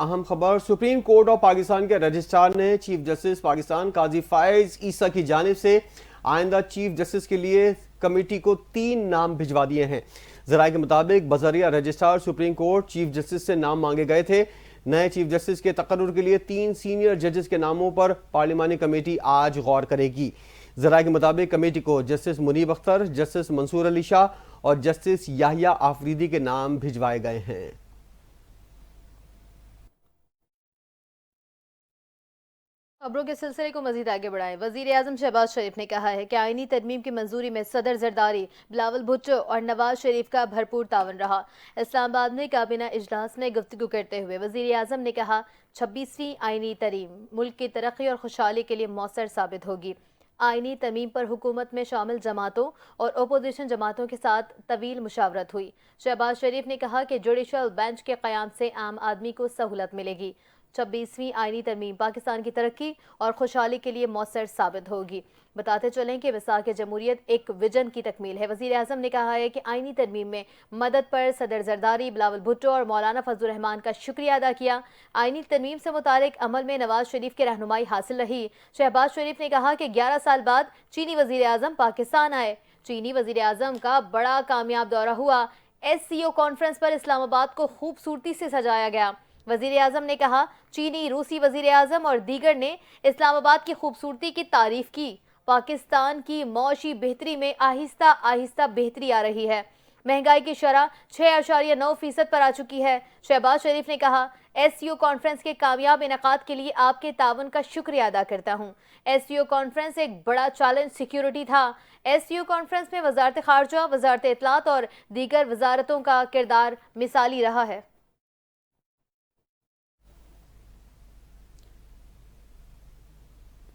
اہم خبر، supreme court of Pakistan کے رجسٹرار نے چیف جسٹس پاکستان قاضی فائز عیسیٰ کی جانب سے آئندہ چیف جسٹس کے لیے کمیٹی کو 3 نام بھجوا دیے ہیں۔ ذرائع کے مطابق بذریعہ registrar supreme court chief justice سے نام مانگے گئے تھے۔ نئے چیف جسٹس کے تقرر کے لیے 3 سینئر ججز کے ناموں پر پارلیمانی کمیٹی آج غور کرے گی۔ ذرائع کے مطابق کمیٹی کو جسٹس منیب اختر، جسٹس منصور علی شاہ اور جسٹس یحییٰ آفریدی کے نام بھجوائے گئے ہیں۔ خبروں کے سلسلے کو مزید آگے بڑھائیں۔ وزیر اعظم شہباز شریف نے کہا ہے کہ آئینی ترمیم کی منظوری میں صدر زرداری، بلاول بھٹو اور نواز شریف کا بھرپور تعاون رہا۔ اسلام آباد میں کابینہ اجلاس میں گفتگو کرتے ہوئے وزیر اعظم نے کہا 26ویں آئینی ترمیم ملک کی ترقی اور خوشحالی کے لیے مؤثر ثابت ہوگی۔ آئینی ترمیم پر حکومت میں شامل جماعتوں اور اپوزیشن جماعتوں کے ساتھ طویل مشاورت ہوئی۔ شہباز شریف نے کہا کہ جوڈیشل بینچ کے قیام سے عام آدمی کو سہولت ملے گی۔ 26ویں آئینی ترمیم پاکستان کی ترقی اور خوشحالی کے لیے مؤثر ثابت ہوگی۔ بتاتے چلیں کہ وثاق جمہوریت ایک ویژن کی تکمیل ہے۔ وزیر اعظم نے کہا ہے کہ آئینی ترمیم میں مدد پر صدر زرداری، بلاول بھٹو اور مولانا فضل الرحمان کا شکریہ ادا کیا۔ آئینی ترمیم سے متعلق عمل میں نواز شریف کی رہنمائی حاصل رہی۔ شہباز شریف نے کہا کہ 11 سال بعد چینی وزیر اعظم پاکستان آئے۔ چینی وزیر اعظم کا بڑا کامیاب دورہ ہوا۔ SCO کانفرنس پر اسلام آباد کو خوبصورتی سے سجایا گیا۔ وزیر اعظم نے کہا چینی، روسی وزیر اعظم اور دیگر نے اسلام آباد کی خوبصورتی کی تعریف کی۔ پاکستان کی معاشی بہتری میں آہستہ آہستہ بہتری آ رہی ہے۔ مہنگائی کی شرح 6.9% پر آ چکی ہے۔ شہباز شریف نے کہا SCO کانفرنس کے کامیاب انعقاد کے لیے آپ کے تعاون کا شکریہ ادا کرتا ہوں۔ SCO کانفرنس ایک بڑا چیلنج سیکیورٹی تھا۔ SCO کانفرنس میں وزارت خارجہ، وزارت اطلاعات اور دیگر وزارتوں کا کردار مثالی رہا ہے۔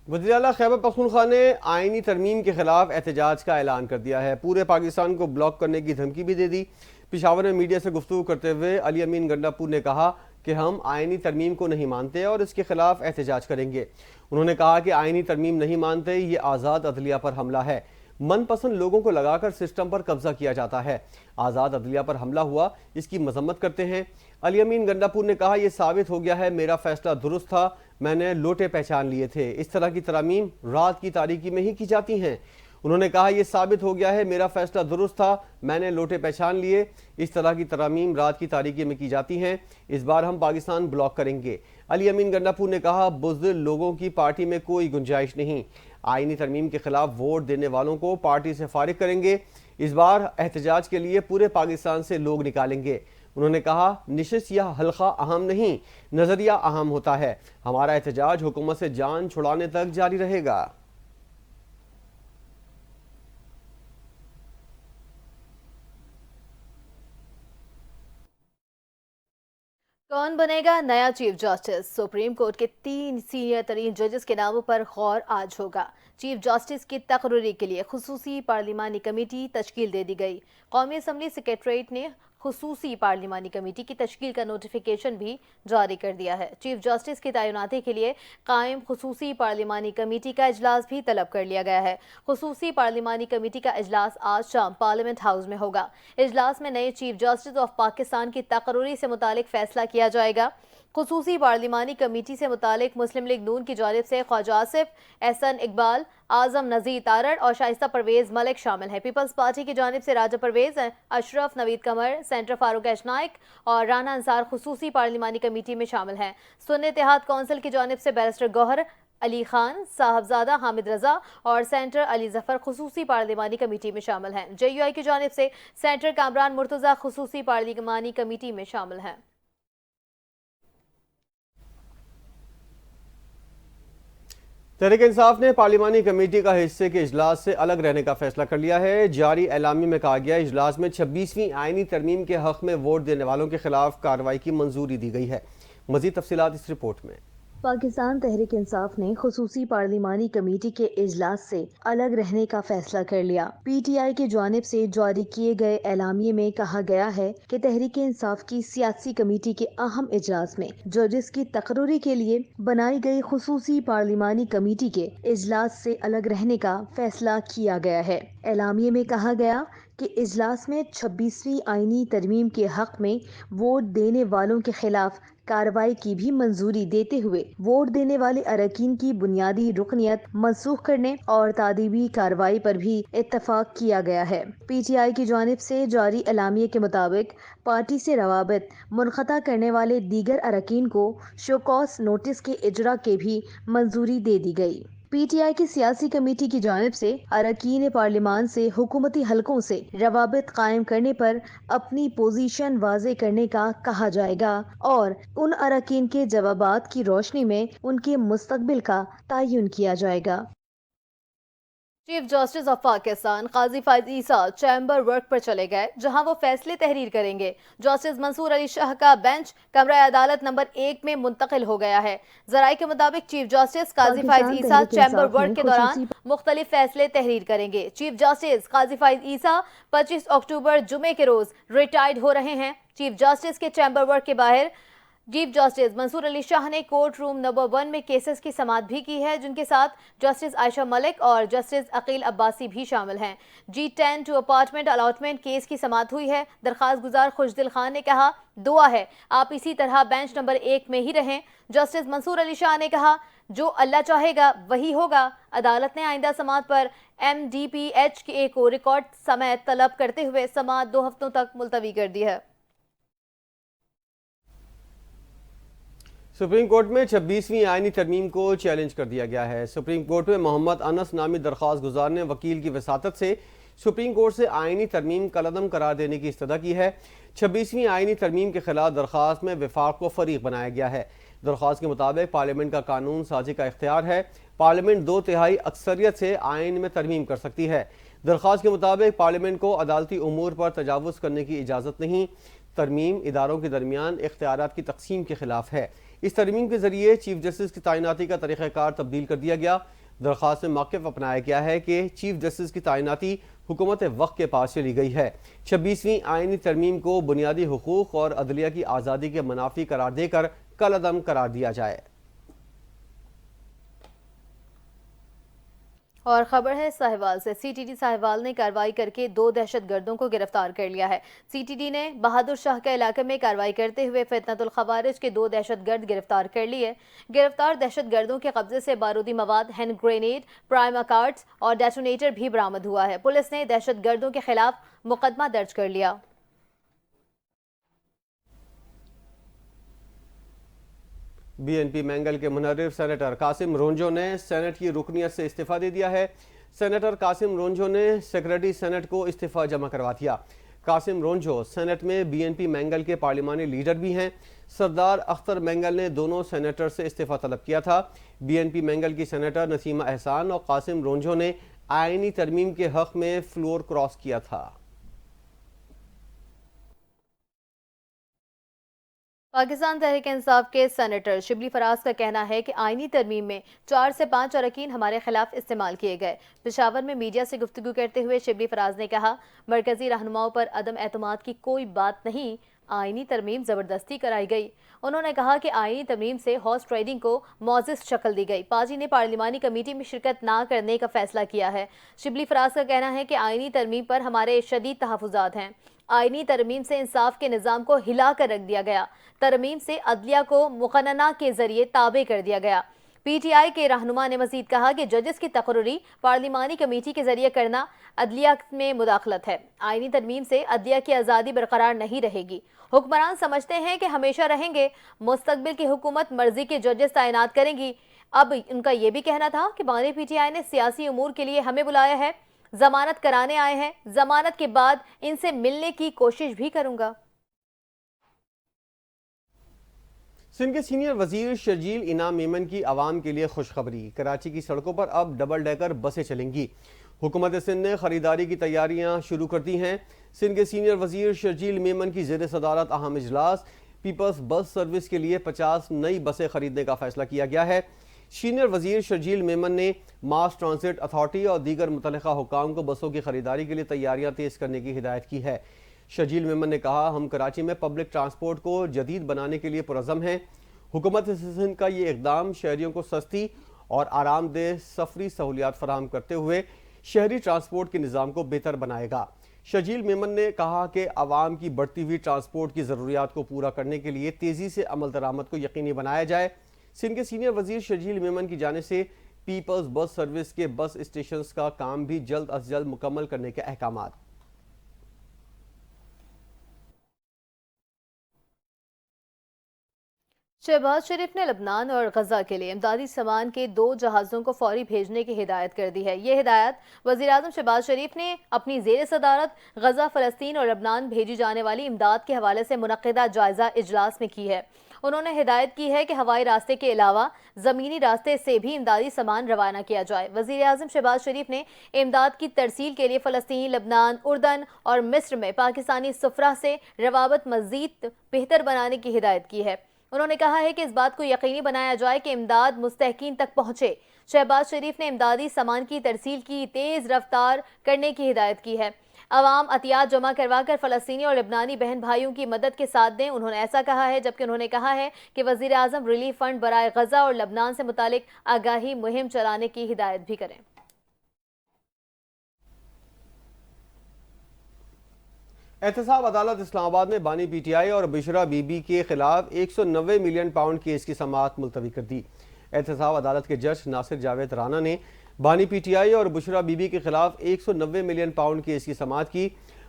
وزیر اعلیٰ خیبر پختونخوا نے آئینی ترمیم کے خلاف احتجاج کا اعلان کر دیا ہے۔ پورے پاکستان کو بلاک کرنے کی دھمکی بھی دے دی۔ پشاور میں میڈیا سے گفتگو کرتے ہوئے علی امین گنڈاپور نے کہا کہ ہم آئینی ترمیم کو نہیں مانتے اور اس کے خلاف احتجاج کریں گے۔ انہوں نے کہا کہ آئینی ترمیم نہیں مانتے، یہ آزاد عدلیہ پر حملہ ہے۔ من پسند لوگوں کو لگا کر سسٹم پر قبضہ کیا جاتا ہے۔ آزاد عدلیہ پر حملہ ہوا، اس کی مذمت کرتے ہیں۔ علی امین گنڈاپور نے کہا یہ ثابت ہو گیا ہے میرا فیصلہ درست تھا، میں نے لوٹے پہچان لیے تھے۔ اس طرح کی ترامیم رات کی تاریکی میں ہی کی جاتی ہیں۔ انہوں نے کہا یہ ثابت ہو گیا ہے میرا فیصلہ درست تھا، میں نے لوٹے پہچان لیے، اس طرح کی ترامیم رات کی تاریکی میں کی جاتی ہیں۔ اس بار ہم پاکستان بلاک کریں گے۔ علی امین گنڈاپور نے کہا بزدل لوگوں کی پارٹی میں کوئی گنجائش نہیں۔ آئینی ترمیم کے خلاف ووٹ دینے والوں کو پارٹی سے فارغ کریں گے۔ اس بار احتجاج کے لیے پورے پاکستان سے لوگ نکالیں گے۔ انہوں نے کہا نشست یا حلقہ اہم نہیں، نظریہ اہم ہوتا ہے۔ ہمارا احتجاج حکومت سے جان چھڑانے تک جاری رہے گا۔ کون بنے گا نیا چیف جسٹس؟ سپریم کورٹ کے 3 سینئر ترین ججز کے ناموں پر غور آج ہوگا۔ چیف جسٹس کی تقرری کے لیے خصوصی پارلیمانی کمیٹی تشکیل دے دی گئی۔ قومی اسمبلی سیکریٹریٹ نے خصوصی پارلیمانی کمیٹی کی تشکیل کا نوٹیفیکیشن بھی جاری کر دیا ہے۔ چیف جسٹس کی تعیناتی کے لیے قائم خصوصی پارلیمانی کمیٹی کا اجلاس بھی طلب کر لیا گیا ہے۔ خصوصی پارلیمانی کمیٹی کا اجلاس آج شام پارلیمنٹ ہاؤس میں ہوگا۔ اجلاس میں نئے چیف جسٹس آف پاکستان کی تقرری سے متعلق فیصلہ کیا جائے گا۔ خصوصی پارلیمانی کمیٹی سے متعلق مسلم لیگ نون کی جانب سے خواجہ آصف، احسن اقبال، اعظم نذیر تارڑ اور شائستہ پرویز ملک شامل ہیں۔ پیپلز پارٹی کی جانب سے راجہ پرویز، اشرف نوید قمر، سینٹر فاروق ایش نائک اور رانا انصار خصوصی پارلیمانی کمیٹی میں شامل ہیں۔ سنی اتحاد کونسل کی جانب سے بیرسٹر گوہر علی خان، صاحبزادہ حامد رضا اور سینٹر علی ظفر خصوصی پارلیمانی کمیٹی میں شامل ہیں۔ JUI کی جانب سے سینٹر کامران مرتضی خصوصی پارلیمانی کمیٹی میں شامل ہیں۔ تحریک انصاف نے پارلیمانی کمیٹی کا حصے کے اجلاس سے الگ رہنے کا فیصلہ کر لیا ہے۔ جاری اعلامیے میں کہا گیا اجلاس میں 26ویں آئینی ترمیم کے حق میں ووٹ دینے والوں کے خلاف کارروائی کی منظوری دی گئی ہے۔ مزید تفصیلات اس رپورٹ میں۔ پاکستان تحریک انصاف نے خصوصی پارلیمانی کمیٹی کے اجلاس سے الگ رہنے کا فیصلہ کر لیا۔ PTI کی جانب سے جاری کیے گئے اعلامیے میں کہا گیا ہے کہ تحریک انصاف کی سیاسی کمیٹی کے اہم اجلاس میں ججز کی تقرری کے لیے بنائی گئی خصوصی پارلیمانی کمیٹی کے اجلاس سے الگ رہنے کا فیصلہ کیا گیا ہے۔ اعلامیے میں کہا گیا کہ اجلاس میں 26ویں آئینی ترمیم کے حق میں ووٹ دینے والوں کے خلاف کارروائی کی بھی منظوری دیتے ہوئے ووٹ دینے والے اراکین کی بنیادی رکنیت منسوخ کرنے اور تعدیبی کارروائی پر بھی اتفاق کیا گیا ہے۔ پی ٹی آئی کی جانب سے جاری اعلامیے کے مطابق پارٹی سے روابط منقطع کرنے والے دیگر اراکین کو شو کاز نوٹس کے اجرا کے بھی منظوری دے دی گئی۔ پی ٹی آئی کی سیاسی کمیٹی کی جانب سے اراکین پارلیمان سے حکومتی حلقوں سے روابط قائم کرنے پر اپنی پوزیشن واضح کرنے کا کہا جائے گا اور ان اراکین کے جوابات کی روشنی میں ان کے مستقبل کا تعین کیا جائے گا۔ Chief justice of Pakistan Qazi Faez Isa chamber work پر چلے گئے جہاں وہ فیصلے تحریر کریں گے۔ جسٹس منصور علی شاہ کا بینچ کمرہ عدالت نمبر 1 میں منتقل ہو گیا ہے۔ ذرائع کے مطابق چیف جسٹس قاضی فائز عیسیٰ چیمبر ورک کے دوران مختلف فیصلے تحریر کریں گے۔ چیف جسٹس قاضی فائز عیسیٰ 25 اکتوبر جمعے کے روز ریٹائرڈ ہو رہے ہیں۔ چیف جسٹس کے چیمبر ورک کے باہر چیف جسٹس منصور علی شاہ نے کورٹ روم نمبر 1 میں کیسز کی سماعت بھی کی ہے، جن کے ساتھ جسٹس عائشہ ملک اور جسٹس عقیل عباسی بھی شامل ہیں۔ G10 2 اپارٹمنٹ الاٹمنٹ کیس کی سماعت ہوئی ہے۔ درخواست گزار خوشدل خان نے کہا، دعا ہے آپ اسی طرح بینچ نمبر 1 میں ہی رہیں۔ جسٹس منصور علی شاہ نے کہا، جو اللہ چاہے گا وہی ہوگا۔ عدالت نے آئندہ سماعت پر MDPH کو ریکارڈ سمیت طلب کرتے ہوئے سماعت 2 ہفتوں تک ملتوی کر دی ہے۔ سپریم کورٹ میں 26ویں آئینی ترمیم کو چیلنج کر دیا گیا ہے۔ سپریم کورٹ میں محمد انس نامی درخواست گزار نے وکیل کی وساطت سے سپریم کورٹ سے آئینی ترمیم کالعدم قرار دینے کی استدعا کی ہے۔ 26ویں آئینی ترمیم کے خلاف درخواست میں وفاق کو فریق بنایا گیا ہے۔ درخواست کے مطابق پارلیمنٹ کا قانون سازی کا اختیار ہے۔ پارلیمنٹ 2/3 اکثریت سے آئین میں ترمیم کر سکتی ہے۔ درخواست کے مطابق پارلیمنٹ کو عدالتی امور پر تجاوز کرنے کی اجازت نہیں۔ ترمیم اداروں کے درمیان اختیارات کی تقسیم کے خلاف ہے۔ اس ترمیم کے ذریعے چیف جسٹس کی تعیناتی کا طریقہ کار تبدیل کر دیا گیا۔ درخواست میں موقف اپنایا گیا ہے کہ چیف جسٹس کی تعیناتی حکومت وقت کے پاس چلی گئی ہے۔ 26ویں آئینی ترمیم کو بنیادی حقوق اور عدلیہ کی آزادی کے منافی قرار دے کر کالعدم قرار دیا جائے۔ اور خبر ہے ساہیوال سے۔ سی ٹی ڈی ساہیوال نے کارروائی کر کے 2 دہشت گردوں کو گرفتار کر لیا ہے۔ سی ٹی ڈی نے بہادر شاہ کے علاقے میں کارروائی کرتے ہوئے فتنۃ الخوارج کے 2 دہشت گرد گرفتار کر لیے۔ گرفتار دہشت گردوں کے قبضے سے بارودی مواد، ہینڈ گرینیڈ، پرائما کارڈز اور ڈیٹونیٹر بھی برآمد ہوا ہے۔ پولیس نے دہشت گردوں کے خلاف مقدمہ درج کر لیا۔ بی این پی مینگل کے منحرف سینیٹر قاسم رونجو نے سینٹ کی رکنیت سے استعفیٰ دے دیا ہے۔ سینیٹر قاسم رونجو نے سیکریٹری سینٹ کو استعفیٰ جمع کروا دیا۔ قاسم رونجو سینٹ میں بی این پی مینگل کے پارلیمانی لیڈر بھی ہیں۔ سردار اختر مینگل نے دونوں سینیٹر سے استعفیٰ طلب کیا تھا۔ بی این پی مینگل کی سینیٹر نسیمہ احسان اور قاسم رونجو نے آئینی ترمیم کے حق میں فلور کراس کیا تھا۔ پاکستان تحریک انصاف کے سینیٹر شبلی فراز کا کہنا ہے کہ آئینی ترمیم میں 4 سے 5 اراکین ہمارے خلاف استعمال کیے گئے۔ پشاور میں میڈیا سے گفتگو کرتے ہوئے شبلی فراز نے کہا، مرکزی رہنماؤں پر عدم اعتماد کی کوئی بات نہیں، آئینی ترمیم زبردستی کرائی گئی۔ انہوں نے کہا کہ آئینی ترمیم سے ہارس ٹریڈنگ کو معزز شکل دی گئی۔ پارٹی نے پارلیمانی کمیٹی میں شرکت نہ کرنے کا فیصلہ کیا ہے۔ شبلی فراز کا کہنا ہے کہ آئینی ترمیم پر ہمارے شدید تحفظات ہیں۔ آئینی ترمیم سے انصاف کے نظام کو ہلا کر رکھ دیا گیا۔ ترمیم سے عدلیہ کو مقننہ کے ذریعے تابع کر دیا گیا۔ پی ٹی آئی کے رہنما نے مزید کہا کہ ججز کی تقرری پارلیمانی کمیٹی کے ذریعے کرنا عدلیہ میں مداخلت ہے۔ آئینی ترمیم سے عدلیہ کی آزادی برقرار نہیں رہے گی۔ حکمران سمجھتے ہیں کہ ہمیشہ رہیں گے، مستقبل کی حکومت مرضی کے ججز تعینات کریں گی۔ اب ان کا یہ بھی کہنا تھا کہ بانی پی ٹی آئی نے سیاسی امور کے لیے ہمیں بلایا ہے، ضمانت کرانے آئے ہیں، ضمانت کے بعد ان سے ملنے کی کوشش بھی کروں گا۔ سندھ کے سینئر وزیر شرجیل انعام میمن کی عوام کے لیے خوشخبری، کراچی کی سڑکوں پر اب ڈبل ڈیکر بسیں چلیں گی۔ حکومت سندھ نے خریداری کی تیاریاں شروع کر دی ہیں۔ سندھ کے سینئر وزیر شرجیل میمن کی زیر صدارت اہم اجلاس، پیپلز بس سروس کے لیے 50 نئی بسیں خریدنے کا فیصلہ کیا گیا ہے۔ سینئر وزیر شرجیل میمن نے ماس ٹرانزٹ اتھارٹی اور دیگر متعلقہ حکام کو بسوں کی خریداری کے لیے تیاریاں تیز کرنے کی ہدایت کی ہے۔ شرجیل میمن نے کہا، ہم کراچی میں پبلک ٹرانسپورٹ کو جدید بنانے کے لیے پرعزم ہیں۔ حکومت سندھ کا یہ اقدام شہریوں کو سستی اور آرام دہ سفری سہولیات فراہم کرتے ہوئے شہری ٹرانسپورٹ کے نظام کو بہتر بنائے گا۔ شجیل میمن نے کہا کہ عوام کی بڑھتی ہوئی ٹرانسپورٹ کی ضروریات کو پورا کرنے کے لیے تیزی سے عمل درآمد کو یقینی بنایا جائے۔ سندھ کے سینئر وزیر شجیل میمن کی جانب سے پیپلز بس سروس کے بس اسٹیشنز کا کام بھی جلد از جلد مکمل کرنے کے احکامات۔ شہباز شریف نے لبنان اور غزہ کے لیے امدادی سامان کے 2 جہازوں کو فوری بھیجنے کی ہدایت کر دی ہے۔ یہ ہدایت وزیراعظم شہباز شریف نے اپنی زیر صدارت غزہ، فلسطین اور لبنان بھیجی جانے والی امداد کے حوالے سے منعقدہ جائزہ اجلاس میں کی ہے۔ انہوں نے ہدایت کی ہے کہ ہوائی راستے کے علاوہ زمینی راستے سے بھی امدادی سامان روانہ کیا جائے۔ وزیراعظم شہباز شریف نے امداد کی ترسیل کے لیے فلسطین، لبنان، اردن اور مصر میں پاکستانی سفراء سے روابط مزید بہتر بنانے کی ہدایت کی ہے۔ انہوں نے کہا ہے کہ اس بات کو یقینی بنایا جائے کہ امداد مستحقین تک پہنچے۔ شہباز شریف نے امدادی سامان کی ترسیل کی تیز رفتار کرنے کی ہدایت کی ہے۔ عوام عطیات جمع کروا کر فلسطینی اور لبنانی بہن بھائیوں کی مدد کے ساتھ دیں۔ انہوں نے ایسا کہا ہے، جبکہ انہوں نے کہا ہے کہ وزیر اعظم ریلیف فنڈ برائے غزہ اور لبنان سے متعلق آگاہی مہم چلانے کی ہدایت بھی کریں۔ احتساب عدالت اسلام آباد نے بانی پی ٹی آئی اور بشرا بی بی کے خلاف 190 ملین پاؤنڈ کیس کی سماعت ملتوی کر دی۔ احتساب عدالت کے جج ناصر جاوید رانا نے بانی پی ٹی آئی اور بشرا بی بی کے خلاف 190 ملین پاؤنڈ کیس کی سماعت کی۔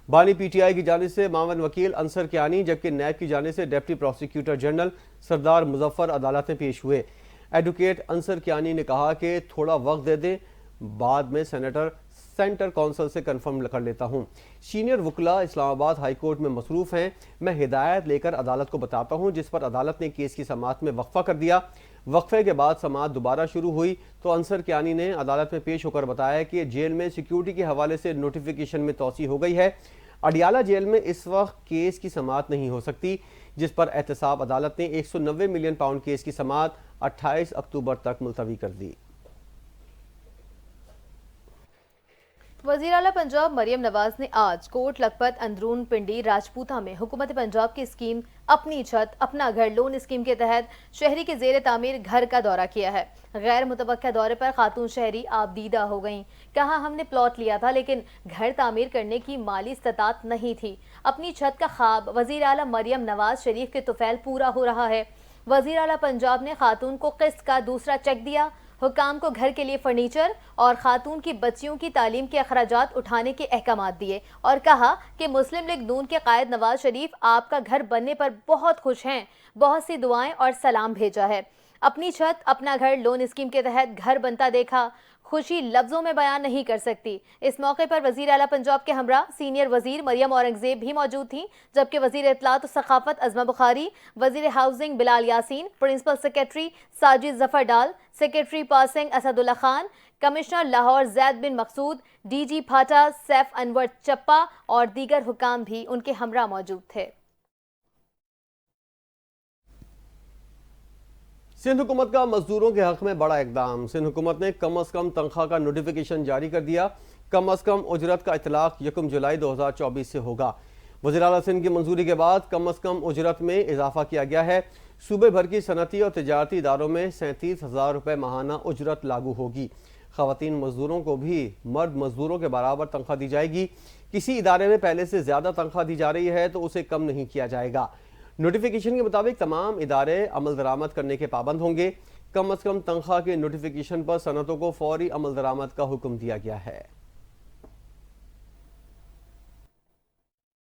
بانی پی ٹی آئی کی جانب سے معاون وکیل انصر کیانی، جبکہ نیب کی جانب سے ڈپٹی پروسیکیوٹر جنرل سردار مظفر عدالت میں پیش ہوئے۔ ایڈوکیٹ انصر کیانی نے کہا کہ تھوڑا وقت دے دیں، بعد میں سینٹر کونسل سے کنفرم کر لیتا ہوں۔ سینئر وکلاء اسلام آباد ہائی کورٹ میں مصروف ہیں، میں ہدایت لے کر عدالت کو بتاتا ہوں، جس پر عدالت نے کیس کی سماعت میں وقفہ کر دیا۔ وقفے کے بعد سماعت دوبارہ شروع ہوئی تو انصر کیانی نے عدالت میں پیش ہو کر بتایا کہ جیل میں سیکیورٹی کے حوالے سے نوٹیفیکیشن میں توسیع ہو گئی ہے۔ اڈیالہ جیل میں اس وقت کیس کی سماعت نہیں ہو سکتی، جس پر احتساب عدالت نے 190 ملین پاؤنڈ کیس کی سماعت 28 اکتوبر تک ملتوی کر دی۔ وزیر اعلیٰ پنجاب مریم نواز نے آج کوٹ لکھپت اندرون پنڈی راجپوتہ میں حکومت پنجاب کی اسکیم اپنی چھت اپنا گھر لون اسکیم کے تحت شہری کے زیر تعمیر گھر کا دورہ کیا ہے۔ غیر متوقع دورے پر خاتون شہری آبدیدہ ہو گئیں۔ کہا، ہم نے پلاٹ لیا تھا لیکن گھر تعمیر کرنے کی مالی استطاعت نہیں تھی۔ اپنی چھت کا خواب وزیر اعلیٰ مریم نواز شریف کے طفیل پورا ہو رہا ہے۔ وزیر اعلیٰ پنجاب نے خاتون کو قسط کا دوسرا چیک دیا، حکام کو گھر کے لیے فرنیچر اور خاتون کی بچیوں کی تعلیم کے اخراجات اٹھانے کے احکامات دیے اور کہا کہ مسلم لیگ نون کے قائد نواز شریف آپ کا گھر بننے پر بہت خوش ہیں، بہت سی دعائیں اور سلام بھیجا ہے۔ اپنی چھت اپنا گھر لون اسکیم کے تحت گھر بنتا دیکھا، خوشی لفظوں میں بیان نہیں کر سکتی۔ اس موقع پر وزیر اعلیٰ پنجاب کے ہمراہ سینئر وزیر مریم اورنگزیب بھی موجود تھیں، جبکہ وزیر اطلاعات و ثقافت عظمہ بخاری، وزیر ہاؤسنگ بلال یاسین، پرنسپل سیکریٹری ساجد ظفر ڈال، سیکریٹری پاسنگ اسد اللہ خان، کمشنر لاہور زید بن مقصود، ڈی جی پھاٹا سیف انور چپا اور دیگر حکام بھی ان کے ہمراہ موجود تھے۔ سندھ حکومت کا مزدوروں کے حق میں بڑا اقدام۔ سندھ حکومت نے کم از کم تنخواہ کا نوٹیفیکیشن جاری کر دیا۔ کم از کم اجرت کا اطلاق 1 جولائی 2024 سے ہوگا۔ وزیر اعلیٰ سندھ کی منظوری کے بعد کم از کم اجرت میں اضافہ کیا گیا ہے۔ صوبے بھر کی صنعتی اور تجارتی اداروں میں 37,000 روپے ماہانہ اجرت لاگو ہوگی۔ خواتین مزدوروں کو بھی مرد مزدوروں کے برابر تنخواہ دی جائے گی۔ کسی ادارے میں پہلے سے زیادہ تنخواہ دی جا رہی ہے تو اسے کم نہیں کیا جائے گا۔ نوٹیفیکیشن کے مطابق تمام ادارے عمل درآمد کرنے کے پابند ہوں گے۔ کم از کم تنخواہ کے نوٹیفیکیشن پر صنعتوں کو فوری عمل درآمد کا حکم دیا گیا ہے۔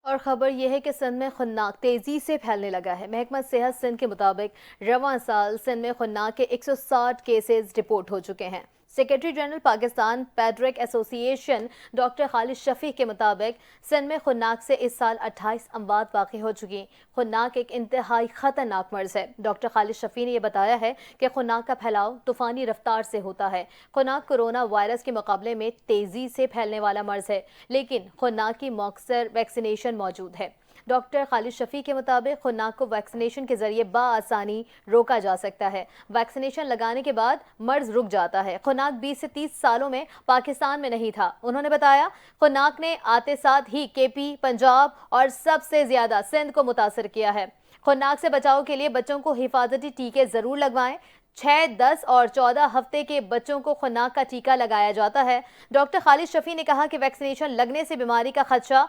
اور خبر یہ ہے کہ سندھ میں خناق تیزی سے پھیلنے لگا ہے۔ محکمہ صحت سندھ کے مطابق رواں سال سندھ میں خناق کے 160 کیسز رپورٹ ہو چکے ہیں۔ سیکریٹری جنرل پاکستان پیڈرک ایسوسی ایشن ڈاکٹر خالد شفیق کے مطابق سندھ میں خناق سے اس سال 28 اموات واقع ہو چکی۔ خناق ایک انتہائی خطرناک مرض ہے۔ ڈاکٹر خالد شفیق نے یہ بتایا ہے کہ خناق کا پھیلاؤ طوفانی رفتار سے ہوتا ہے۔ خناق کورونا وائرس کے مقابلے میں تیزی سے پھیلنے والا مرض ہے، لیکن خناق کی مؤثر ویکسینیشن موجود ہے۔ ڈاکٹر خالد شفیق کے مطابق خناق کو ویکسینیشن کے ذریعے بآسانی روکا جا سکتا ہے۔ ویکسینیشن لگانے کے بعد مرض رک جاتا ہے۔ خناق 20 سے 30 سالوں میں پاکستان میں نہیں تھا۔ انہوں نے بتایا خناق نے آتے ساتھ ہی کے پی، پنجاب اور سب سے زیادہ سندھ کو متاثر کیا ہے۔ خناق سے بچاؤ کے لیے بچوں کو حفاظتی ٹیکے ضرور لگوائیں 6, 10 اور 14 ہفتے کے بچوں کو خناق کا ٹیکہ لگایا جاتا ہے۔ ڈاکٹر خالد شفیع نے کہا کہ ویکسینیشن لگنے سے بیماری کا خدشہ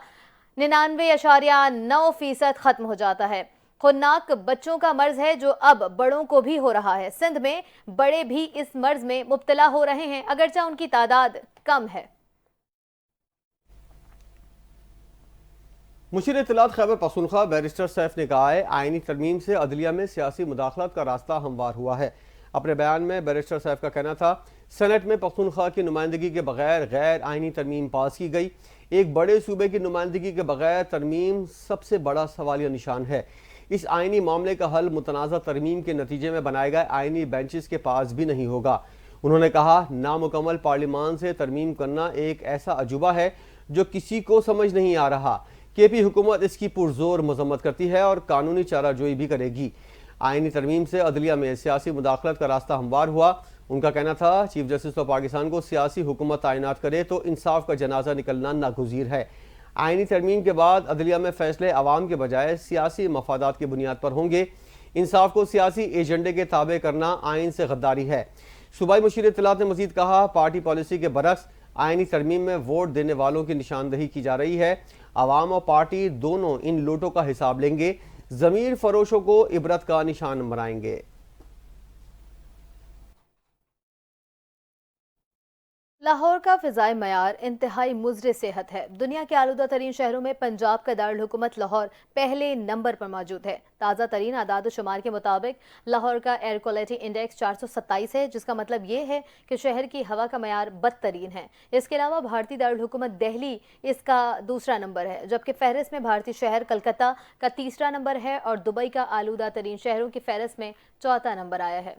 99.9% ختم ہو جاتا ہے۔ خناق بچوں کا مرض ہے جو اب بڑوں کو بھی ہو رہا ہے۔ سندھ میں بڑے بھی اس مرض میں مبتلا ہو رہے ہیں، اگرچہ ان کی تعداد کم ہے۔ مشیر اطلاعات خیبر پختونخوا بیرسٹر سیف نے کہا ہے آئینی ترمیم سے عدلیہ میں سیاسی مداخلت کا راستہ ہموار ہوا ہے۔ اپنے بیان میں بیرسٹر سیف کا کہنا تھا سینٹ میں پختونخوا کی نمائندگی کے بغیر غیر آئینی ترمیم پاس کی گئی۔ ایک بڑے صوبے کی نمائندگی کے بغیر ترمیم سب سے بڑا سوالیہ نشان ہے۔ اس آئینی معاملے کا حل متنازع ترمیم کے نتیجے میں بنائے گئے آئینی بینچز کے پاس بھی نہیں ہوگا۔ انہوں نے کہا نامکمل پارلیمان سے ترمیم کرنا ایک ایسا عجوبہ ہے جو کسی کو سمجھ نہیں آ رہا۔ کے پی حکومت اس کی پرزور مذمت کرتی ہے اور قانونی چارہ جوئی بھی کرے گی۔ آئینی ترمیم سے عدلیہ میں سیاسی مداخلت کا راستہ ہموار ہوا۔ ان کا کہنا تھا چیف جسٹس آف پاکستان کو سیاسی حکومت تعینات کرے تو انصاف کا جنازہ نکلنا ناگزیر ہے۔ آئینی ترمیم کے بعد عدلیہ میں فیصلے عوام کے بجائے سیاسی مفادات کی بنیاد پر ہوں گے۔ انصاف کو سیاسی ایجنڈے کے تابع کرنا آئین سے غداری ہے۔ صوبائی مشیر اطلاعات نے مزید کہا پارٹی پالیسی کے برعکس آئینی ترمیم میں ووٹ دینے والوں کی نشاندہی کی جا رہی ہے۔ عوام اور پارٹی دونوں ان لوٹوں کا حساب لیں گے، ضمیر فروشوں کو عبرت کا نشان بنائیں گے۔ لاہور کا فضائی معیار انتہائی مضر صحت ہے۔ دنیا کے آلودہ ترین شہروں میں پنجاب کا دارالحکومت لاہور پہلے نمبر پر موجود ہے۔ تازہ ترین اعداد و شمار کے مطابق لاہور کا ایئر کوالٹی انڈیکس 427 ہے، جس کا مطلب یہ ہے کہ شہر کی ہوا کا معیار بدترین ہے۔ اس کے علاوہ بھارتی دارالحکومت دہلی اس کا دوسرا نمبر ہے، جبکہ فہرست میں بھارتی شہر کلکتہ کا تیسرا نمبر ہے اور دبئی کا آلودہ ترین شہروں کی فہرست میں چوتھا نمبر آیا ہے۔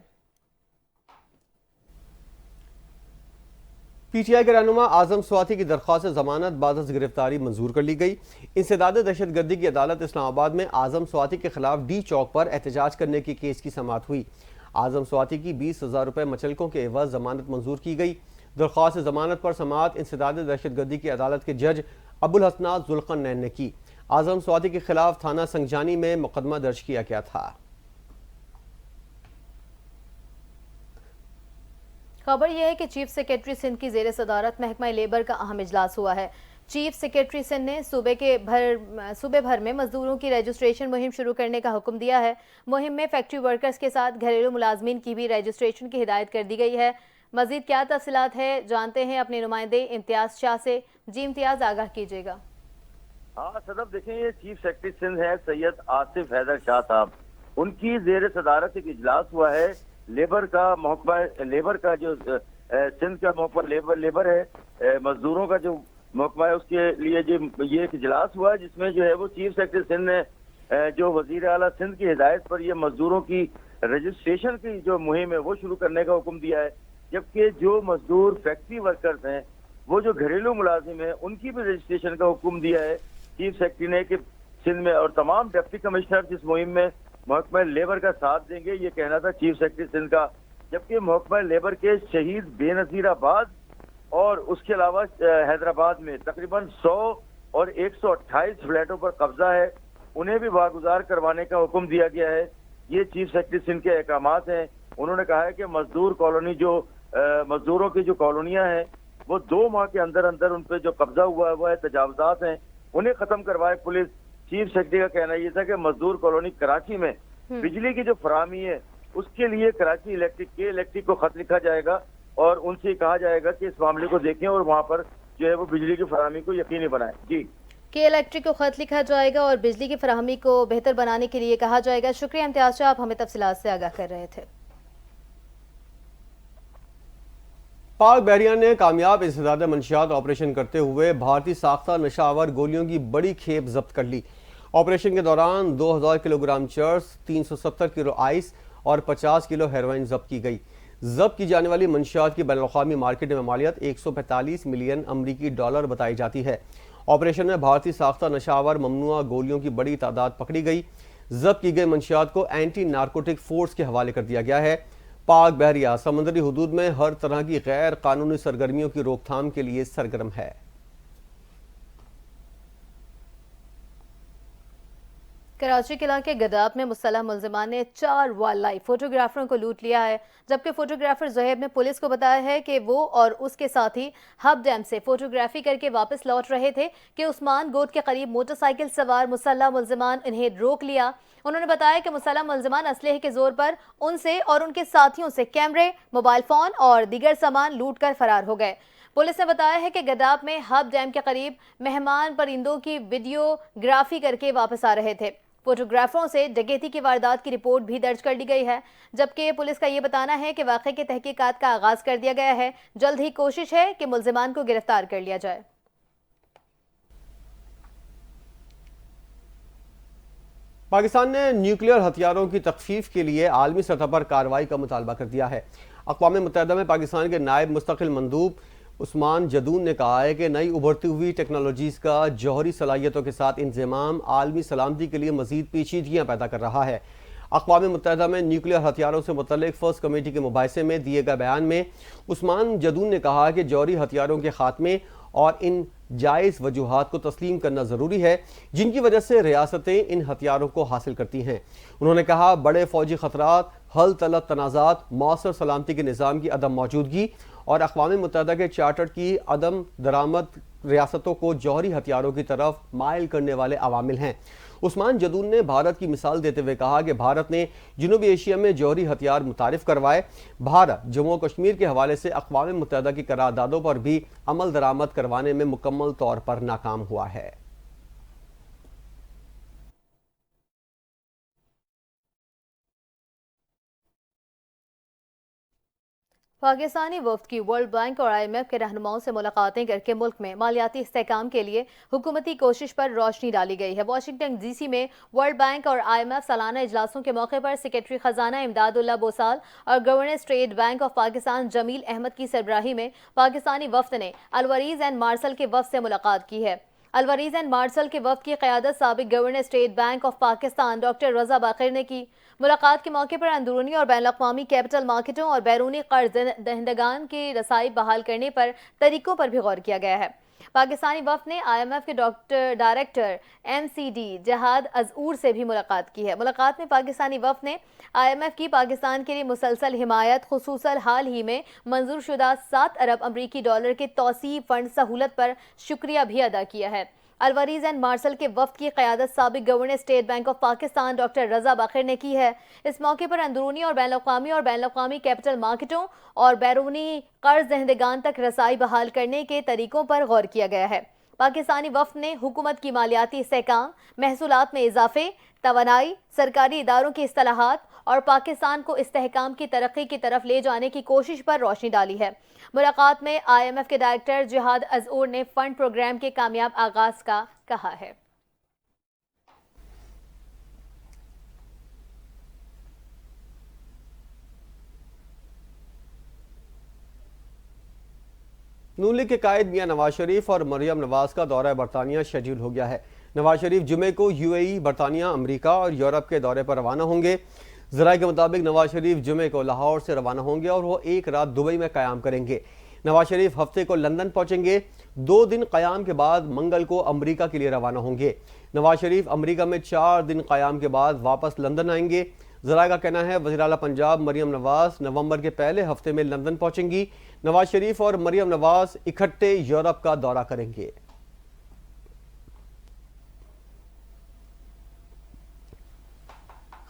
پی ٹی آئی کے رہنما اعظم سواتی کی درخواست ضمانت بعد از گرفتاری منظور کر لی گئی۔ انسداد دہشت گردی کی عدالت اسلام آباد میں اعظم سواتی کے خلاف ڈی چوک پر احتجاج کرنے کی کیس کی سماعت ہوئی۔ اعظم سواتی کی 20,000 روپے مچلکوں کے عوض ضمانت منظور کی گئی۔ درخواست ضمانت پر سماعت انسداد دہشت گردی کی عدالت کے جج ابوالحسنات ذوالقرنین نے کی۔ اعظم سواتی کے خلاف تھانہ سنگجانی میں مقدمہ درج کیا گیا تھا۔ خبر یہ ہے کہ چیف سیکرٹری سندھ کی زیر صدارت محکمہ لیبر کا اہم اجلاس ہوا ہے۔ چیف سیکرٹری سندھ نے صوبے بھر میں مزدوروں کی رجسٹریشن مہم شروع کرنے کا حکم دیا ہے۔ مہم میں فیکٹری ورکرز کے ساتھ گھریلو ملازمین کی بھی رجسٹریشن کی ہدایت کر دی گئی ہے۔ مزید کیا تفصیلات ہے جانتے ہیں اپنے نمائندے امتیاز شاہ سے۔ جی امتیاز، آگاہ کیجیے گا۔ ہاں صدف، دیکھیں یہ چیف سیکرٹری سندھ ہے سید آصف حیدر شاہ صاحب، ان کی زیر صدارت ایک اجلاس ہوا ہے لیبر کا محکمہ لیبر کا جو سندھ کا محکمہ لیبر ہے، مزدوروں کا جو محکمہ ہے، اس کے لیے یہ ایک اجلاس ہوا ہے جس میں جو ہے وہ چیف سیکرٹری سندھ نے جو وزیر اعلیٰ سندھ کی ہدایت پر یہ مزدوروں کی رجسٹریشن کی جو مہم ہے وہ شروع کرنے کا حکم دیا ہے، جبکہ جو مزدور فیکٹری ورکرز ہیں وہ جو گھریلو ملازم ہیں ان کی بھی رجسٹریشن کا حکم دیا ہے چیف سیکرٹری نے کہ سندھ میں، اور تمام ڈپٹی کمشنر اس مہم میں محکمہ لیبر کا ساتھ دیں گے، یہ کہنا تھا چیف سیکرٹری سندھ کا۔ جبکہ محکمہ لیبر کے شہید بے نظیر آباد اور اس کے علاوہ حیدرآباد میں تقریباً 100 اور 128 فلیٹوں پر قبضہ ہے، انہیں بھی واگزار کروانے کا حکم دیا گیا ہے۔ یہ چیف سیکرٹری سندھ کے احکامات ہیں۔ انہوں نے کہا ہے کہ مزدور کالونی جو مزدوروں کی جو کالونیاں ہیں وہ 2 ماہ کے اندر اندر ان پہ جو قبضہ ہوا ہے وہ تجاوزات ہیں انہیں ختم کروائے پولیس۔ چیف سیکرٹری کا کہنا یہ تھا کہ مزدور کالونی کراچی میں بجلی کی جو فراہمی ہے اس کے لیے کراچی الیکٹرک کو خط لکھا جائے گا اور ان سے کہا جائے گا کہ اس معاملے کو دیکھیں اور وہاں پر جو ہے وہ بجلی کی فراہمی کو یقینی بنائیں۔ جی، کہ الیکٹرک کو خط لکھا جائے گا اور بجلی کی فراہمی کو بہتر بنانے کے لیے کہا جائے گا۔ شکریہ امتیاز شاہ، آپ ہمیں تفصیلات سے آگاہ کر رہے تھے۔ پاک بحریہ نے کامیاب انسداد منشیات آپریشن کرتے ہوئے بھارتی ساختہ نشہ آور گولیوں کی بڑی کھیپ ضبط کر لی۔ آپریشن کے دوران 2000 کلو گرام چرس، 370 کلو آئس اور 50 کلو ہیروئن ضبط کی گئی۔ ضبط کی جانے والی منشیات کی بین الاقوامی مارکیٹ میں مالیت 145 ملین امریکی ڈالر بتائی جاتی ہے۔ آپریشن میں بھارتی ساختہ نشہ آور ممنوعہ گولیوں کی بڑی تعداد پکڑی گئی۔ ضبط کی گئی منشیات کو اینٹی نارکوٹک فورس کے حوالے کر دیا گیا ہے۔ پاک بحریہ سمندری حدود میں ہر طرح کی غیر قانونی سرگرمیوں کی روک تھام کے لیے سرگرم ہے۔ کراچی کے علاقے گداب میں مسلح ملزمان نے 4 وائلڈ لائف فوٹوگرافروں کو لوٹ لیا ہے، جبکہ فوٹوگرافر زہیب نے پولیس کو بتایا ہے کہ وہ اور اس کے ساتھی ہب ڈیم سے فوٹوگرافی کر کے واپس لوٹ رہے تھے کہ عثمان گوٹ کے قریب موٹر سائیکل سوار مسلح ملزمان انہیں روک لیا۔ انہوں نے بتایا کہ مسلح ملزمان اسلحے کے زور پر ان سے اور ان کے ساتھیوں سے کیمرے، موبائل فون اور دیگر سامان لوٹ کر فرار ہو گئے۔ پولیس نے بتایا ہے کہ گداب میں ہب ڈیم کے قریب مہمان پرندوں کی ویڈیو گرافی کر کے واپس آ رہے تھے۔ فوٹوگرافروں سے ڈکیتی کی واردات کی رپورٹ بھی درج کر لی گئی ہے، جبکہ پولیس کا یہ بتانا ہے کہ واقعے کی تحقیقات کا آغاز کر دیا گیا ہے۔ جلد ہی کوشش ہے کہ ملزمان کو گرفتار کر لیا جائے۔ پاکستان نے نیوکلیئر ہتھیاروں کی تخفیف کے لیے عالمی سطح پر کارروائی کا مطالبہ کر دیا ہے۔ اقوام متحدہ میں پاکستان کے نائب مستقل مندوب عثمان جدون نے کہا ہے کہ نئی ابھرتی ہوئی ٹیکنالوجیز کا جوہری صلاحیتوں کے ساتھ انضمام عالمی سلامتی کے لیے مزید پیچیدگیاں پیدا کر رہا ہے۔ اقوام متحدہ میں نیوکلیئر ہتھیاروں سے متعلق فرسٹ کمیٹی کے مباحثے میں دیے گئے بیان میں عثمان جدون نے کہا کہ جوہری ہتھیاروں کے خاتمے اور ان جائز وجوہات کو تسلیم کرنا ضروری ہے جن کی وجہ سے ریاستیں ان ہتھیاروں کو حاصل کرتی ہیں۔ انہوں نے کہا بڑے فوجی خطرات، حل طلب تنازعات، مؤثر سلامتی کے نظام کی عدم موجودگی اور اقوام متحدہ کے چارٹر کی عدم درآمد ریاستوں کو جوہری ہتھیاروں کی طرف مائل کرنے والے عوامل ہیں۔ عثمان جدون نے بھارت کی مثال دیتے ہوئے کہا کہ بھارت نے جنوبی ایشیا میں جوہری ہتھیار متعارف کروائے۔ بھارت جموں و کشمیر کے حوالے سے اقوام متحدہ کی قراردادوں پر بھی عمل درآمد کروانے میں مکمل طور پر ناکام ہوا ہے۔ پاکستانی وفد کی ورلڈ بینک اور آئی ایم ایف کے رہنماؤں سے ملاقاتیں کر کے ملک میں مالیاتی استحکام کے لیے حکومتی کوشش پر روشنی ڈالی گئی ہے۔ واشنگٹن ڈی سی میں ورلڈ بینک اور آئی ایم ایف سالانہ اجلاسوں کے موقع پر سیکرٹری خزانہ امداد اللہ بوسال اور governor State Bank of Pakistan Jameel Ahmad کی سربراہی میں پاکستانی وفد نے الوریز اینڈ مارسل کے وفد سے ملاقات کی ہے۔ الوریز اینڈ مارسل کے وفد کی قیادت سابق governor State Bank of Pakistan doctor Raza Baqir نے کی۔ ملاقات کے موقع پر اندرونی اور بین الاقوامی کیپٹل مارکیٹوں اور بیرونی قرض دہندگان کی رسائی بحال کرنے پر طریقوں پر بھی غور کیا گیا ہے۔ پاکستانی وفد نے آئی ایم ایف کے ڈائریکٹر ایم سی ڈی جہاد ازور سے بھی ملاقات کی ہے۔ ملاقات میں پاکستانی وفد نے آئی ایم ایف کی پاکستان کے لیے مسلسل حمایت، خصوصاً حال ہی میں منظور شدہ 7 ارب امریکی ڈالر کے توسیع فنڈ سہولت پر شکریہ بھی ادا کیا ہے۔ الوریز اینڈ مارسل کے وفد کی قیادت سابق governor State Bank of Pakistan doctor Raza Baqir نے کی ہے۔ اس موقع پر اندرونی اور بین الاقوامی کیپٹل مارکیٹوں اور بیرونی قرض دہندگان تک رسائی بحال کرنے کے طریقوں پر غور کیا گیا ہے۔ پاکستانی وفد نے حکومت کی مالیاتی استحکام، محصولات میں اضافے، توانائی، سرکاری اداروں کی اصلاحات اور پاکستان کو استحکام کی ترقی کی طرف لے جانے کی کوشش پر روشنی ڈالی ہے۔ ملاقات میں آئی ایم ایف کے ڈائریکٹر جہاد ازور نے فنڈ پروگرام کے کامیاب آغاز کا کہا ہے۔ نون لیگ کے قائد میاں نواز شریف اور مریم نواز کا دورہ برطانیہ شیڈول ہو گیا ہے۔ نواز شریف جمعے کو یو اے ای، برطانیہ، امریکہ اور یورپ کے دورے پر روانہ ہوں گے۔ ذرائع کے مطابق نواز شریف جمعے کو لاہور سے روانہ ہوں گے اور وہ ایک رات دبئی میں قیام کریں گے۔ نواز شریف ہفتے کو لندن پہنچیں گے۔ 2 دن قیام کے بعد منگل کو امریکہ کے لیے روانہ ہوں گے۔ نواز شریف امریکہ میں 4 دن قیام کے بعد واپس لندن آئیں گے۔ ذرائع کا کہنا ہے وزیر اعلیٰ پنجاب مریم نواز نومبر کے پہلے ہفتے میں لندن پہنچیں گی۔ نواز شریف اور مریم نواز اکٹھے یورپ کا دورہ کریں گے۔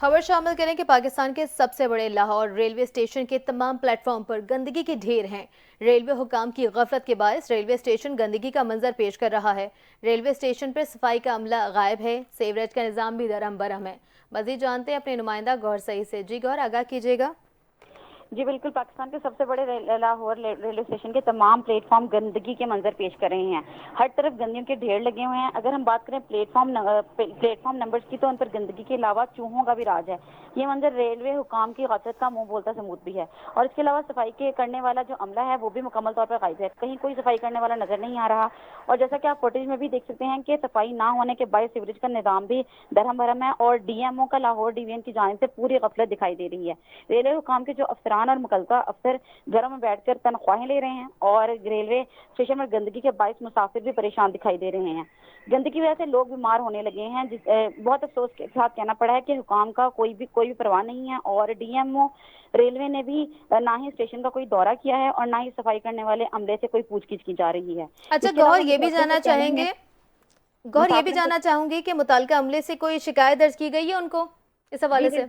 خبر شامل کریں کہ پاکستان کے سب سے بڑے لاہور ریلوے اسٹیشن کے تمام پلیٹ فارم پر گندگی کے ڈھیر ہیں۔ ریلوے حکام کی غفلت کے باعث ریلوے اسٹیشن گندگی کا منظر پیش کر رہا ہے۔ ریلوے اسٹیشن پر صفائی کا عملہ غائب ہے، سیوریج کا نظام بھی درہم برہم ہے۔ مزید جانتے ہیں اپنے نمائندہ گوھر سعید سے۔ جی گوھر، آگاہ کیجیے گا۔ جی بالکل، پاکستان کے سب سے بڑے لاہور ریلوے اسٹیشن کے تمام پلیٹ فارم گندگی کے منظر پیش کر رہے ہیں۔ ہر طرف گندگیوں کے ڈھیر لگے ہوئے ہیں۔ اگر ہم بات کریں پلیٹ فارم نمبرز کی تو ان پر گندگی کے علاوہ چوہوں کا بھی راج ہے۔ یہ منظر ریلوے حکام کی غفلت کا منہ بولتا ثبوت بھی ہے، اور اس کے علاوہ صفائی کرنے والا جو عملہ ہے وہ بھی مکمل طور پر غائب ہے۔ کہیں کوئی صفائی کرنے والا نظر نہیں آ رہا، اور جیسا کہ آپ فوٹیج میں بھی دیکھ سکتے ہیں کہ صفائی نہ ہونے کے باعث سیوریج کا نظام بھی درہم برہم ہے، اور ڈی ایم او کا لاہور ڈویژن کی جانب سے پوری غفلت دکھائی دے رہی ہے۔ ریلوے حکام کے جو افسران افسران اور مکلکہ افسر گھروں میں بیٹھ کر تنخواہیں لے رہے ہیں اور ریلوے اسٹیشن میں گندگی کے باعث مسافر بھی پریشان دکھائی دے رہے ہیں. گندگی کی وجہ سے لوگ بیمار ہونے لگے ہیں. بہت افسوس کے ساتھ کہنا پڑا ہے کہ حکام کا کوئی بھی پرواہ نہیں ہے اور ڈی ایم او ریلوے نے بھی نہ ہی اسٹیشن کا کوئی دورہ کیا ہے اور نہ ہی صفائی کرنے والے عملے سے کوئی پوچھ گچھ کی جا رہی ہے. اچھا اس کے گوہر علاوہ یہ بھی جاننا چاہیں گے مسافروں کہ متعلقہ عملے سے کوئی شکایت درج کی گئی ہے ان کو اس حوالے سے؟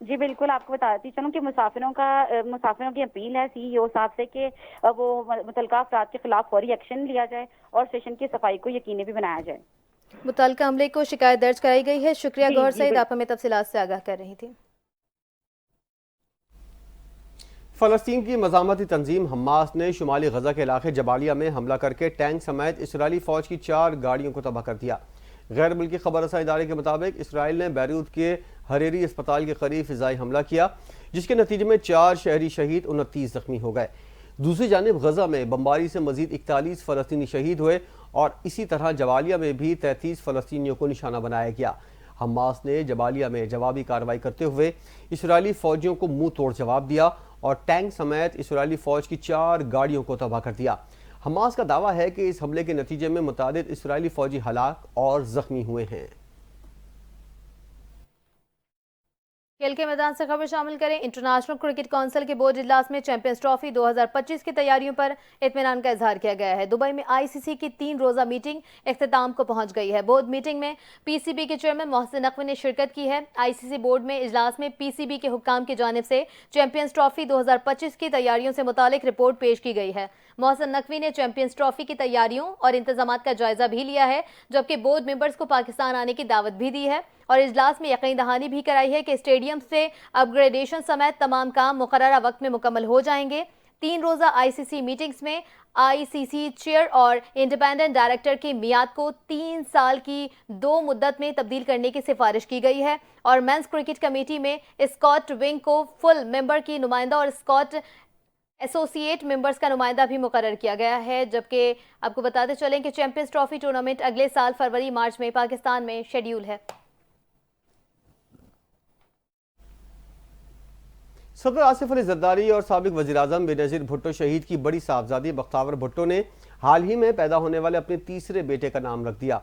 جی بالکل آپ کو بتاتی چلوں کہ مسافروں کی اپیل ہے سی ای او صاحب سے کہ وہ متعلقہ افراد کے خلاف فوری ایکشن لیا جائے اور اسٹیشن کی صفائی کو یقینی بھی بنایا جائے. متعلقہ عملے کو شکایت درج کرائی گئی ہے. شکریہ جی گوہر جی سعید، آپ ہمیں تفصیلات سے آگاہ کر رہی تھی. فلسطین کی مزاحمتی تنظیم حماس نے شمالی غزہ کے علاقے جبالیہ میں حملہ کر کے ٹینک سمیت اسرائیلی فوج کی 4 گاڑیوں کو تباہ کر دیا. غیر ملکی خبر رساں ادارے کے مطابق اسرائیل نے بیروت کے حریری اسپتال کے قریب فضائی حملہ کیا، جس کے نتیجے میں 4 شہری شہید 29 زخمی ہو گئے. دوسری جانب غزہ میں بمباری سے مزید 41 فلسطینی شہید ہوئے اور اسی طرح جبالیہ میں بھی 33 فلسطینیوں کو نشانہ بنایا گیا. حماس نے جبالیہ میں جوابی کارروائی کرتے ہوئے اسرائیلی فوجیوں کو منہ توڑ جواب دیا اور ٹینک سمیت اسرائیلی فوج کی 4 گاڑیوں کو تباہ کر دیا. حماس کا دعویٰ ہے کہ اس حملے کے نتیجے میں متعدد اسرائیلی فوجی ہلاک اور زخمی ہوئے ہیں. کھیل کے میدان سے خبر شامل کریں. انٹرنیشنل کرکٹ کونسل کے بورڈ اجلاس میں چیمپئنز ٹرافی 2025 کی تیاریوں پر اطمینان کا اظہار کیا گیا ہے. دبئی میں آئی سی سی کی 3 روزہ میٹنگ اختتام کو پہنچ گئی ہے. بورڈ میٹنگ میں پی سی بی کے چیئرمین محسن نقوی نے شرکت کی ہے. آئی سی سی بورڈ میں اجلاس میں پی سی بی کے حکام کی جانب سے چیمپئنز ٹرافی 2025 کی تیاریوں سے متعلق رپورٹ پیش کی گئی ہے. محسن نقوی نے چیمپئنز ٹرافی کی تیاریوں اور انتظامات کا جائزہ بھی لیا ہے، جبکہ بورڈ ممبرز کو پاکستان آنے کی دعوت بھی دی ہے اور اجلاس میں یقین دہانی بھی کرائی ہے کہ اسٹیڈیم سے اپ گریڈیشن سمیت تمام کام مقررہ وقت میں مکمل ہو جائیں گے. 3 روزہ آئی سی سی میٹنگز میں آئی سی سی چیئر اور انڈیپینڈنٹ ڈائریکٹر کی میعاد کو 3 سال کی 2 مدت میں تبدیل کرنے کی سفارش کی گئی ہے اور مینز کرکٹ کمیٹی میں اسکاٹ ونگ کو فل ممبر کی نمائندہ اور اسکاٹ ایسوسی ایٹ ممبرز کا نمائندہ بھی مقرر کیا گیا ہے. جبکہ آپ کو بتاتے چلیں کہ چیمپئنز ٹرافی ٹورنامنٹ اگلے سال فروری مارچ میں پاکستان میں شیڈیول ہے. صدر آصف علی زرداری اور سابق وزیراعظم بینظیر بھٹو شہید کی بڑی صاحبزادی بختیور بھٹو نے حال ہی میں پیدا ہونے والے اپنے تیسرے بیٹے کا نام رکھ دیا.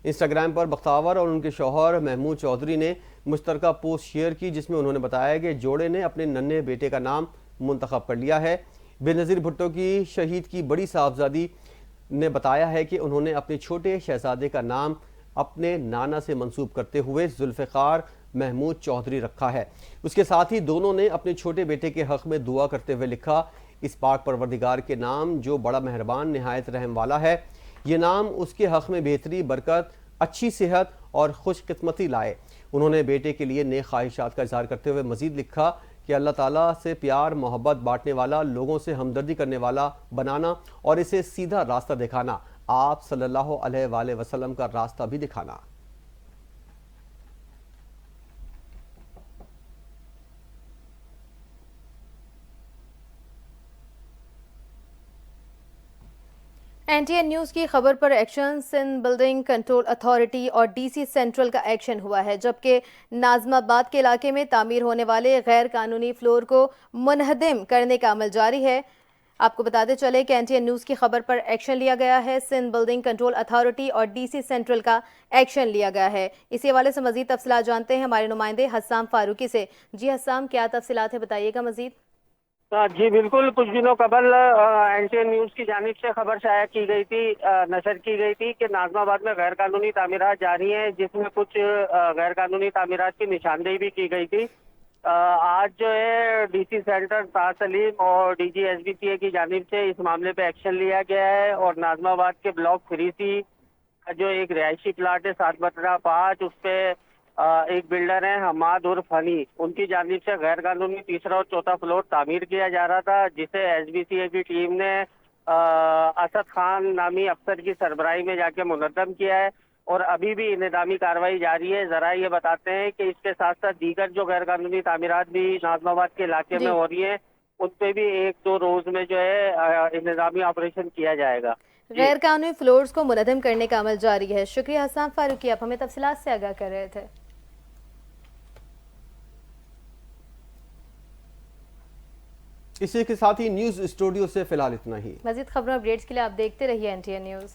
انسٹاگرام پر بختیور اور ان کے شوہر محمود چودھری نے مشترکہ پوسٹ شیئر کی، جس میں انہوں نے بتایا کہ جوڑے نے اپنے ننھے بیٹے کا نام منتخب کر لیا ہے. بینظیر بھٹو کی شہید کی بڑی صاحبزادی نے بتایا ہے کہ انہوں نے اپنے چھوٹے شہزادے کا نام اپنے نانا سے منسوب کرتے ہوئے ذوالفقار محمود چودھری رکھا ہے. اس کے ساتھ ہی دونوں نے اپنے چھوٹے بیٹے کے حق میں دعا کرتے ہوئے لکھا، اس پاک پروردگار کے نام جو بڑا مہربان نہایت رحم والا ہے، یہ نام اس کے حق میں بہتری، برکت، اچھی صحت اور خوش قسمتی لائے. انہوں نے بیٹے کے لیے نیک خواہشات کا اظہار کرتے ہوئے مزید لکھا کہ اللہ تعالیٰ سے پیار محبت بانٹنے والا، لوگوں سے ہمدردی کرنے والا بنانا اور اسے سیدھا راستہ دکھانا، آپ صلی اللہ علیہ وآلہ وسلم کا راستہ بھی دکھانا. این ٹی این نیوز کی خبر پر action. Sindh Building Control Authority اور ڈی سی سینٹرل کا ایکشن ہوا ہے، جبکہ ناظم آباد کے علاقے میں تعمیر ہونے والے غیر قانونی فلور کو منہدم کرنے کا عمل جاری ہے. آپ کو بتاتے چلے کہ این ٹی این نیوز کی خبر پر ایکشن لیا گیا ہے. سندھ بلڈنگ کنٹرول اتھارٹی اور ڈی سی سینٹرل کا ایکشن لیا گیا ہے. اسی حوالے سے مزید تفصیلات جانتے ہیں ہمارے نمائندے حسام فاروقی سے. جی حسام، کیا تفصیلات ہیں، بتائیے گا مزید. جی بالکل، کچھ دنوں قبل این ٹی این نیوز کی جانب سے خبر شائع کی گئی تھی، نشر کی گئی تھی کہ ناظم آباد میں غیر قانونی تعمیرات جاری ہیں، جس میں کچھ غیر قانونی تعمیرات کی نشاندہی بھی کی گئی تھی. آج جو ہے D C centre Tahir Saleem اور D G S B C A کی جانب سے اس معاملے پہ ایکشن لیا گیا ہے اور ناظم آباد کے بلاک 3C کا جو ایک رہائشی پلاٹ ہے 7/5، اس پہ ایک بلڈر ہیں حماد عرف ہنی، ان کی جانب سے غیر قانونی تیسرا اور چوتھا فلور تعمیر کیا جا رہا تھا، جسے ایس بی سی اے کی ٹیم نے اسد خان نامی افسر کی سربراہی میں جا کے منظم کیا ہے اور ابھی بھی انہدامی کارروائی جاری ہے. ذرائع یہ بتاتے ہیں کہ اس کے ساتھ ساتھ دیگر جو غیر قانونی تعمیرات بھی ناظم آباد کے علاقے میں ہو رہی ہیں، ان پہ بھی 1-2 روز میں جو ہے انہدامی آپریشن کیا جائے گا. غیر قانونی فلورز کو منہدم کرنے کا عمل جاری ہے. شکریہ حسام فاروقی، آپ ہمیں تفصیلات سے آگاہ کر رہے تھے. اسی کے ساتھ ہی نیوز اسٹوڈیو سے فی الحال اتنا ہی. مزید خبروں اپڈیٹس کے لیے آپ دیکھتے رہیے NTN نیوز.